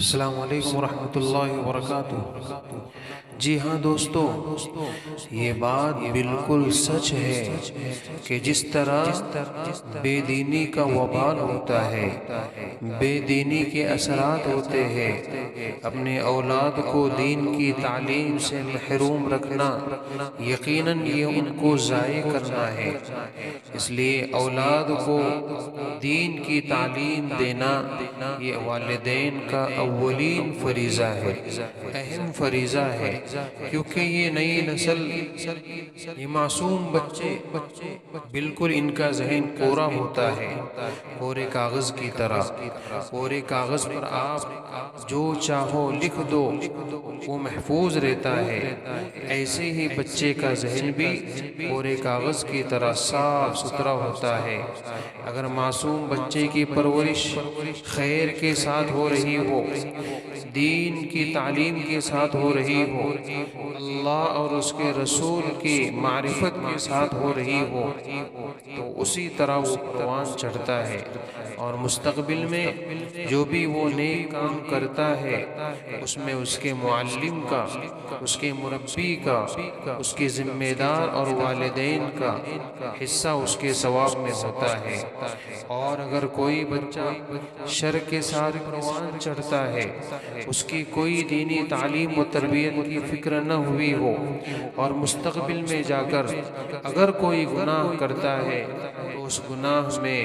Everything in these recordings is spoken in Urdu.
السلام علیکم ورحمۃ اللہ وبرکاتہ۔ جی ہاں دوستو، یہ بات بالکل سچ ہے کہ جس طرح بے دینی کا وبال ہوتا ہے، بے دینی کے اثرات ہوتے ہیں، اپنے اولاد کو دین کی تعلیم سے محروم رکھنا یقیناً یہ ان کو ضائع کرنا ہے۔ اس لیے اولاد کو دین کی تعلیم دینا یہ والدین کا اولین فریضہ ہے، اہم فریضہ ہے، کیونکہ یہ نئی نسل، یہ معصوم بچے بالکل ان کا ذہن کورا ہوتا ہے، کورے کاغذ کی طرح۔ کورے کاغذ پر آپ جو چاہو لکھ دو، وہ محفوظ رہتا ہے۔ ایسے ہی بچے کا ذہن بھی کورے کاغذ کی طرح صاف ستھرا ہوتا ہے۔ اگر معصوم بچے کی پرورش خیر کے ساتھ ہو رہی ہو، دین کی تعلیم کے ساتھ ہو رہی ہو، اللہ اور اس کے رسول کی معرفت کے ساتھ ہو رہی ہو، تو اسی طرح وہ پروان چڑھتا ہے، اور مستقبل میں جو بھی وہ نیک کام کرتا ہے اس میں اس کے معلم کا، اس کے مربی کا، اس کے ذمہ دار اور والدین کا حصہ اس کے ثواب میں ہوتا ہے۔ اور اگر کوئی بچہ شر کے ساتھ پروان چڑھتا ہے، اس کی کوئی دینی تعلیم و تربیت کی فکر نہ ہوئی ہو، اور مستقبل میں جا کر اگر کوئی گناہ کرتا ہے تو اس گناہ میں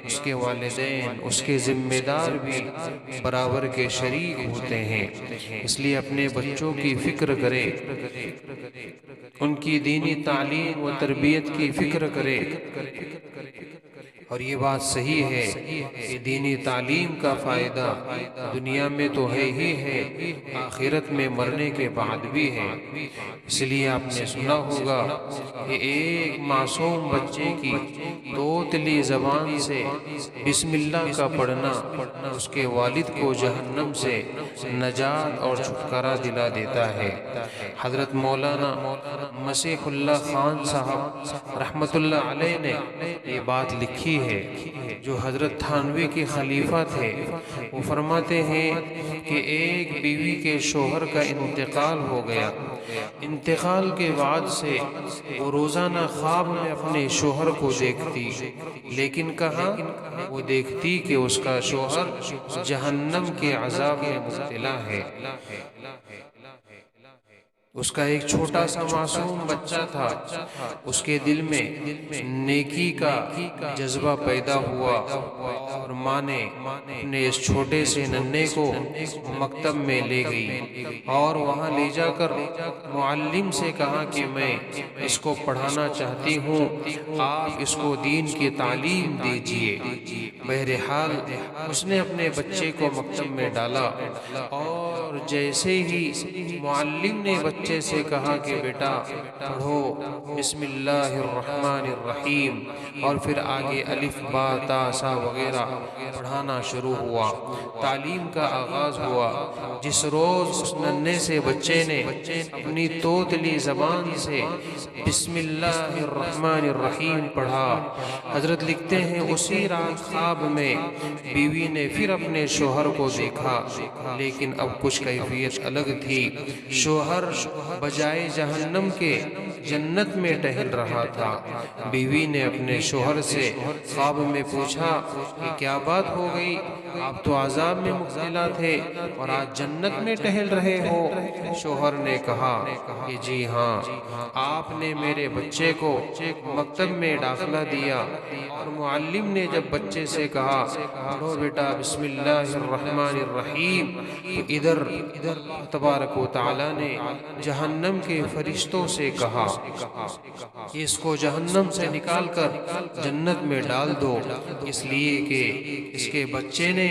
اس کے والدین، اس کے ذمہ دار بھی برابر کے شریک ہوتے ہیں۔ اس لیے اپنے بچوں کی فکر کرے، ان کی دینی تعلیم و تربیت کی فکر کرے۔ اور یہ بات صحیح ہے کہ دینی تعلیم کا فائدہ دنیا میں تو ہے ہی ہے، آخرت میں مرنے کے بعد بھی ہے۔ اس لیے آپ نے سنا ہوگا کہ ایک معصوم بچے کی توتلی زبان سے بسم اللہ کا پڑھنا اس کے والد کو جہنم سے نجات اور چھٹکارا دلا دیتا ہے۔ حضرت مولانا مسیح اللہ خان صاحب رحمت اللہ علیہ نے یہ بات لکھی ہے، جو حضرت تھانوی کے خلیفہ تھے۔ وہ فرماتے ہیں کہ ایک بیوی کے شوہر کا انتقال ہو گیا۔ انتقال کے بعد سے وہ روزانہ خواب میں اپنے شوہر کو دیکھتی، لیکن کہاں وہ دیکھتی کہ اس کا شوہر جہنم کے عذاب میں مبتلا ہے۔ اس کا ایک چھوٹا سا معصوم بچہ تھا، اس کے دل میں نیکی کا جذبہ پیدا ہوا، اور ماں نے اپنے اس چھوٹے سے ننھے کو مکتب میں لے گئی، اور وہاں لے جا کر معلم سے کہا کہ میں اس کو پڑھانا چاہتی ہوں، آپ اس کو دین کی تعلیم دیجئے۔ بہرحال اس نے اپنے بچے کو مکتب میں ڈالا، اور جیسے ہی معلم نے بچے سے کہا کہ بیٹا پڑھو بسم اللہ الرحمن الرحیم، اور پھر آگے الف با تا سا وغیرہ پڑھانا شروع ہوا، تعلیم کا آغاز ہوا۔ جس روز اس ننھے سے بچے نے اپنی توتلی زبان سے بسم اللہ الرحمن الرحیم پڑھا، حضرت لکھتے ہیں اسی رات خواب میں بیوی نے پھر اپنے شوہر کو دیکھا، لیکن اب کچھ کیفیت الگ تھی۔ شوہر بجائے جہنم کے جنت میں ٹہل رہا تھا۔ بیوی نے اپنے شوہر سے خواب میں پوچھا کہ کیا بات ہو گئی، آپ تو عذاب میں مبتلا تھے اور آج جنت میں ٹہل رہے ہو؟ شوہر نے کہا کہ جی ہاں، آپ نے میرے بچے کو مکتب میں داخلہ دیا، اور معلم نے جب بچے سے کہا پڑھو بیٹا بسم اللہ الرحمن الرحیم، تو ادھر تبارک و تعالی نے جہنم کے فرشتوں سے کہا کہ اس کو جہنم سے نکال کر جنت میں ڈال دو، اس لیے کہ اس کے بچے نے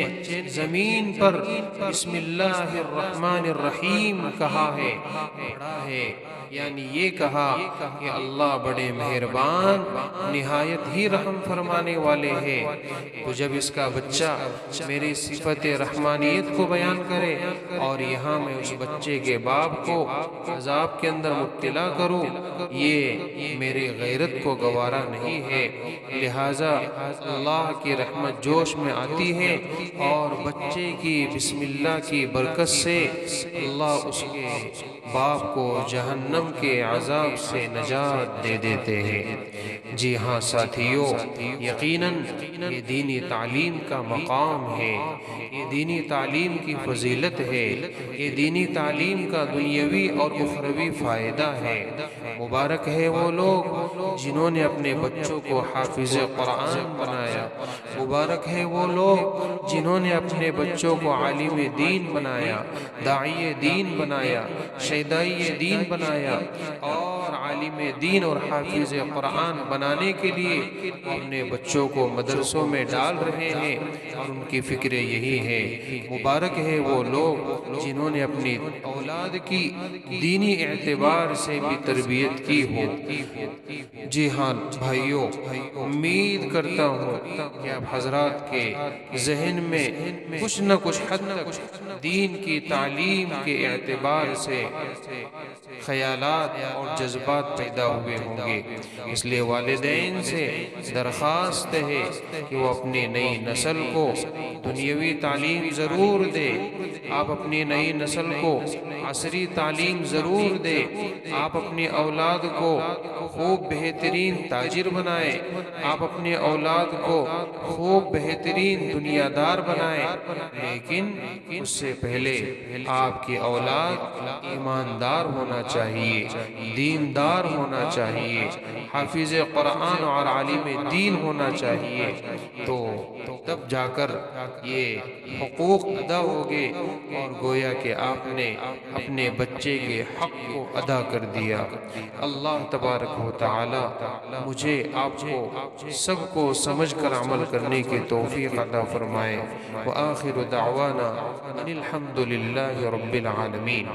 زمین پر بسم اللہ الرحمن الرحیم کہا ہے، پڑھا ہے، یعنی یہ کہا کہ اللہ بڑے مہربان نہایت ہی رحم فرمانے والے ہیں۔ تو جب اس کا بچہ میری صفت رحمانیت کو بیان کرے اور یہاں میں اس بچے کے باپ کو عذاب کے اندر مبتلا کروں، یہ میری غیرت کو گوارا نہیں ہے۔ لہٰذا اللہ کی رحمت جوش میں آتی ہے اور بچے کی بسم اللہ کی برکت سے اللہ اس کے باپ کو جہنم کے عذاب سے نجات دے دیتے ہیں۔ جی ہاں ساتھیو، یقیناً یہ دینی تعلیم کا مقام ہے، یہ دینی تعلیم کی فضیلت ہے، یہ دینی تعلیم کا دنیاوی اور اخروی فائدہ ہے۔ مبارک ہے وہ لوگ جنہوں نے اپنے بچوں کو حافظ قرآن بنایا، مبارک ہے وہ لوگ جنہوں نے اپنے بچوں کو عالم دین بنایا، داعی دین بنایا، شیدائی دین بنایا، اور عالم دین اور حافظ قرآن بنانے کے لیے اپنے بچوں کو مدرسوں میں ڈال رہے ہیں، اور ان کی فکر یہی ہے۔ مبارک ہے وہ لوگ جنہوں نے اپنی اولاد کی دینی اعتبار سے بھی تربیت کی ہو۔ جی ہاں بھائیوں، امید کرتا ہوں کہ آپ حضرات کے ذہن میں کچھ نہ کچھ حد تک دین کی تعلیم کے اعتبار سے خیالات اور جذبات پیدا ہوئے ہوں گے۔ اس لیے والدین سے درخواست ہے کہ وہ اپنی نئی نسل کو دنیاوی تعلیم ضرور دے، آپ اپنی نئی نسل کو عصری تعلیم ضرور دے، آپ اپنی اولاد کو خوب بہترین تاجر بنائیں، آپ اپنے اولاد کو خوب بہترین دنیا دار بنائیں، لیکن اس سے پہلے آپ کی اولاد ایماندار ہونا چاہیے، دیندار ہونا چاہیے، حافظ قرآن اور عالم دین ہونا چاہیے، تو تب جا کر یہ حقوق ادا ہوگے اور گویا کہ آپ نے اپنے بچے کے حق کو ادا کر دیا۔ اللہ تبارک و تعالی مجھے آپ کو سب کو سمجھ کر عمل کرنے کی توفیق عطا فرمائے۔ وآخر دعوانا ان الحمد للہ رب العالمین۔